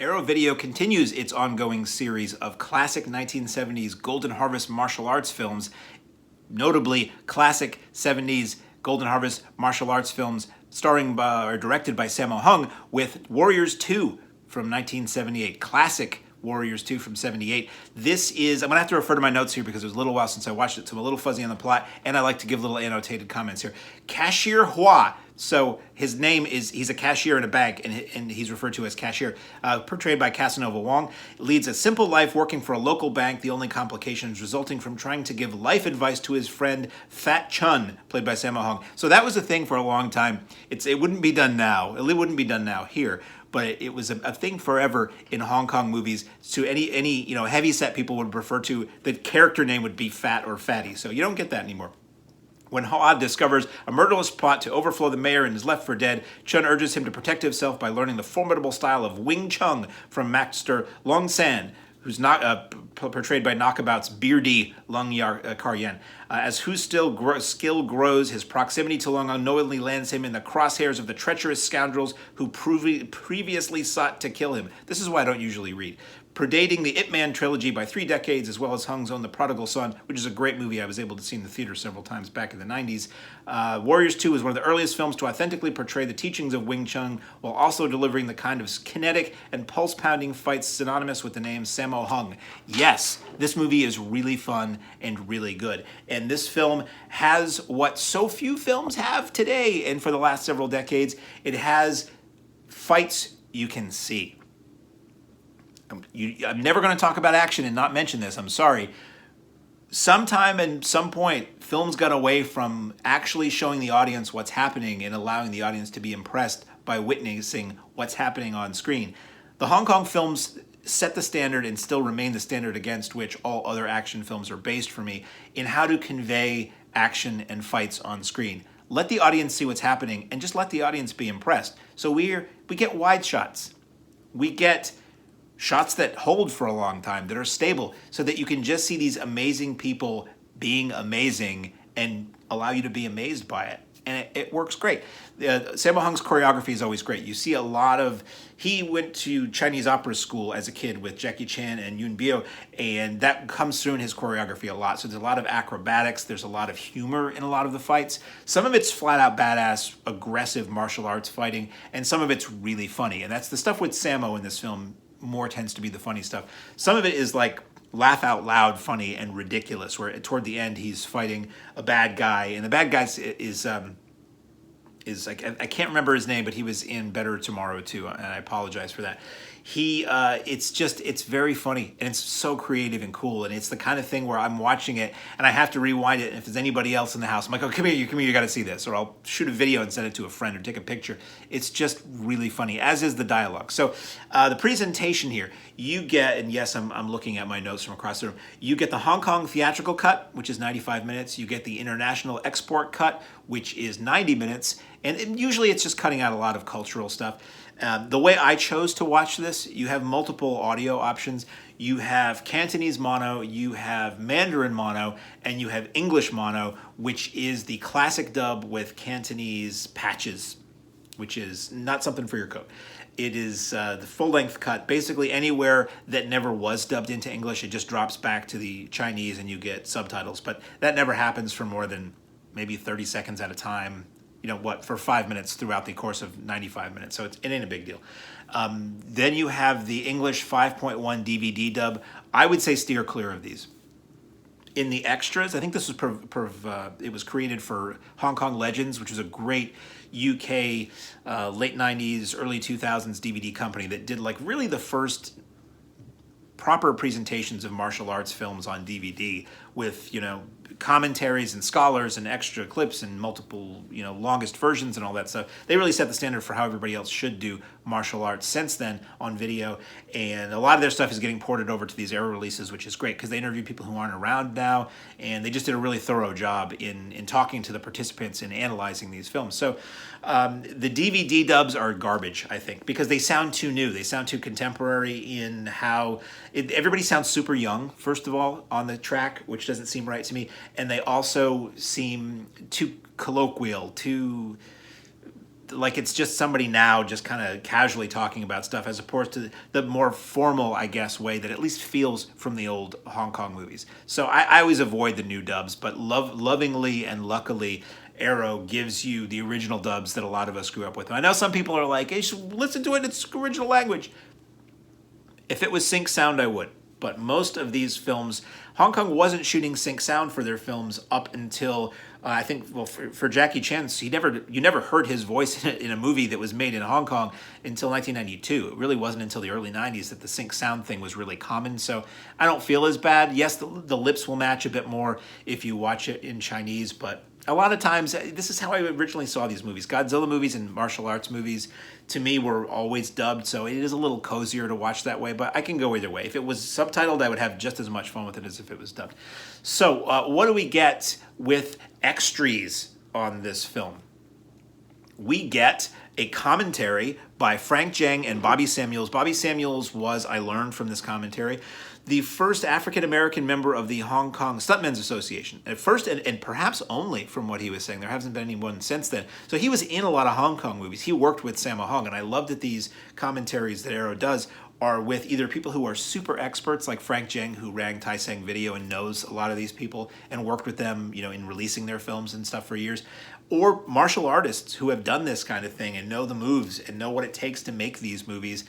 Arrow Video continues its ongoing series of classic 1970s Golden Harvest martial arts films, notably classic 70s Golden Harvest martial arts films starring or directed by Sammo, with Warriors 2 from 1978. Classic Warriors 2 from 78. This is, I'm going to have to refer to my notes here because it was a little while since I watched it, so I'm a little fuzzy on the plot, and I like to give little annotated comments here. Cashier Hua. So his name is, he's a cashier in a bank, and he's referred to as Cashier, portrayed by Casanova Wang. Leads a simple life working for a local bank, the only complications resulting from trying to give life advice to his friend Fat Chun, played by Sammo. So that was a thing for a long time. It wouldn't be done now. It wouldn't be done now here, but it was a thing forever in Hong Kong movies. So any heavy set people would refer to, the character name would be Fat or Fatty. So you don't get that anymore. When Hua discovers a murderous plot to overthrow the mayor and is left for dead, Chun urges him to protect himself by learning the formidable style of Wing Chun from Master Leung San, who's not portrayed by Knockabout's beardy Leung Kar-yen. As whose skill grows, his proximity to Leung unknowingly lands him in the crosshairs of the treacherous scoundrels who previously sought to kill him. This is why I don't usually read. Predating the Ip Man trilogy by 3 decades, as well as Hung's own The Prodigal Son, which is a great movie I was able to see in the theater several times back in the 90s. Warriors 2 is one of the earliest films to authentically portray the teachings of Wing Chun while also delivering the kind of kinetic and pulse-pounding fights synonymous with the name Sammo Hung. Yes, this movie is really fun and really good. And this film has what so few films have today and for the last several decades. It has fights you can see. I'm never going to talk about action and not mention this. I'm sorry. Sometime and some point, films got away from actually showing the audience what's happening and allowing the audience to be impressed by witnessing what's happening on screen. The Hong Kong films set the standard and still remain the standard against which all other action films are based for me in how to convey action and fights on screen. Let the audience see what's happening and just let the audience be impressed. So we get wide shots. We get shots that hold for a long time, that are stable, so that you can just see these amazing people being amazing and allow you to be amazed by it. And it works great. Sammo Hung's choreography is always great. You see a lot of, he went to Chinese opera school as a kid with Jackie Chan and Yuen Biao, and that comes through in his choreography a lot. So there's a lot of acrobatics, there's a lot of humor in a lot of the fights. Some of it's flat out badass, aggressive martial arts fighting, and some of it's really funny. And that's the stuff with Sammo in this film more tends to be the funny stuff. Some of it is like laugh out loud funny and ridiculous, where toward the end he's fighting a bad guy, and the bad guy is like, I can't remember his name, but he was in Better Tomorrow too, and I apologize for that. It's very funny, and it's so creative and cool, and it's the kind of thing where I'm watching it and I have to rewind it, and if there's anybody else in the house, I'm like, oh, come here, you got to see this, or I'll shoot a video and send it to a friend or take a picture. It's just really funny, as is the dialogue. So the presentation here, you get, and yes, I'm looking at my notes from across the room, you get the Hong Kong theatrical cut, which is 95 minutes, you get the international export cut, which is 90 minutes, and usually it's just cutting out a lot of cultural stuff. The way I chose to watch this, you have multiple audio options. You have Cantonese mono, you have Mandarin mono, and you have English mono, which is the classic dub with Cantonese patches, which is not something for your coat. It is the full-length cut. Basically anywhere that never was dubbed into English, it just drops back to the Chinese and you get subtitles. But that never happens for more than maybe 30 seconds at a time. For 5 minutes throughout the course of 95 minutes. So it ain't a big deal. Then you have the English 5.1 DVD dub. I would say steer clear of these. In the extras, I think this was it was created for Hong Kong Legends, which was a great UK late 90s, early 2000s DVD company that did like really the first proper presentations of martial arts films on DVD with, commentaries and scholars and extra clips and multiple, longest versions and all that stuff. They really set the standard for how everybody else should do martial arts since then on video. And a lot of their stuff is getting ported over to these Arrow releases, which is great because they interview people who aren't around now. And they just did a really thorough job in talking to the participants and analyzing these films. So the DVD dubs are garbage, I think, because they sound too new. They sound too contemporary in how everybody sounds super young, first of all, on the track, which doesn't seem right to me. And they also seem too colloquial, too like it's just somebody now just kind of casually talking about stuff, as opposed to the more formal, I guess, way that at least feels from the old Hong Kong movies. So I always avoid the new dubs, but lovingly and luckily, Arrow gives you the original dubs that a lot of us grew up with. And I know some people are like, hey, you should listen to it in its original language. If it was sync sound, I would. But most of these films, Hong Kong wasn't shooting sync sound for their films up until I think, well, for Jackie Chan, you never heard his voice in a movie that was made in Hong Kong until 1992. It really wasn't until the early 90s that the sync sound thing was really common. So I don't feel as bad. Yes, the lips will match a bit more if you watch it in Chinese, but a lot of times, this is how I originally saw these movies. Godzilla movies and martial arts movies, to me, were always dubbed, so it is a little cozier to watch that way, but I can go either way. If it was subtitled, I would have just as much fun with it as if it was dubbed. So what do we get with extras on this film? We get a commentary by Frank Zhang and Bobby Samuels. Bobby Samuels was, I learned from this commentary, the first African-American member of the Hong Kong Stuntmen's Association. At first, and perhaps only from what he was saying. There hasn't been anyone since then. So he was in a lot of Hong Kong movies. He worked with Sammo Hung, and I love that these commentaries that Arrow does are with either people who are super experts, like Frank Zhang, who ran Tai Seng Video and knows a lot of these people and worked with them, in releasing their films and stuff for years, or martial artists who have done this kind of thing and know the moves and know what it takes to make these movies,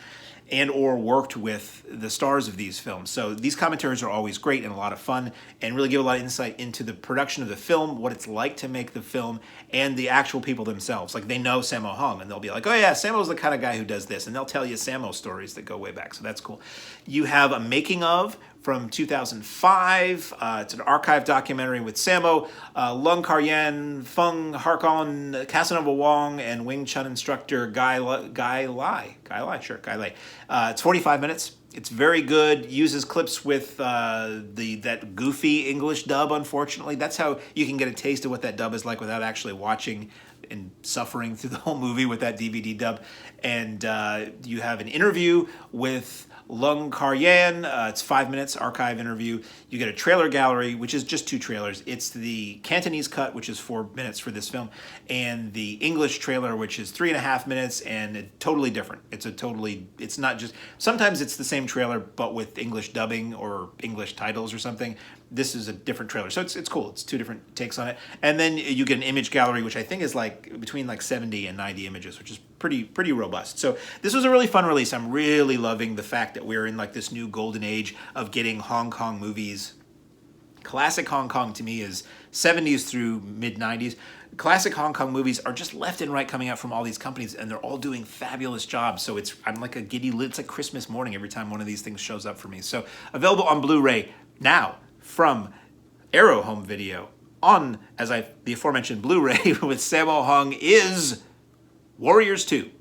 and or worked with the stars of these films. So these commentaries are always great and a lot of fun, and really give a lot of insight into the production of the film, what it's like to make the film, and the actual people themselves. Like, they know Sammo Hung, and they'll be like, oh yeah, Sammo's the kind of guy who does this, and they'll tell you Sammo stories that go way back, so that's cool. You have a making of from 2005. It's an archive documentary with Sammo, Leung Kar-yan, Feng Harkon, Casanova Wang, and Wing Chun instructor Guy Lai. It's 45 minutes. It's very good. Uses clips with that goofy English dub, unfortunately. That's how you can get a taste of what that dub is like without actually watching and suffering through the whole movie with that DVD dub. And you have an interview with Leung Kar-yan. It's 5 minutes, archive interview. You get a trailer gallery, which is just 2 trailers. It's the Cantonese cut, which is 4 minutes for this film, and the English trailer, which is 3.5 minutes, and totally different. It's not just, sometimes it's the same trailer, but with English dubbing or English titles or something. This is a different trailer. So it's cool. It's 2 different takes on it. And then you get an image gallery, which I think is like between like 70 and 90 images, which is pretty robust. So this was a really fun release. I'm really loving the fact that we're in like this new golden age of getting Hong Kong movies. Classic Hong Kong to me is 70s through mid 90s. Classic Hong Kong movies are just left and right coming out from all these companies, and they're all doing fabulous jobs. So I'm like it's like Christmas morning every time one of these things shows up for me. So available on Blu-ray now from Arrow Home Video on, the aforementioned Blu-ray with Sammo Hung, is Warriors 2.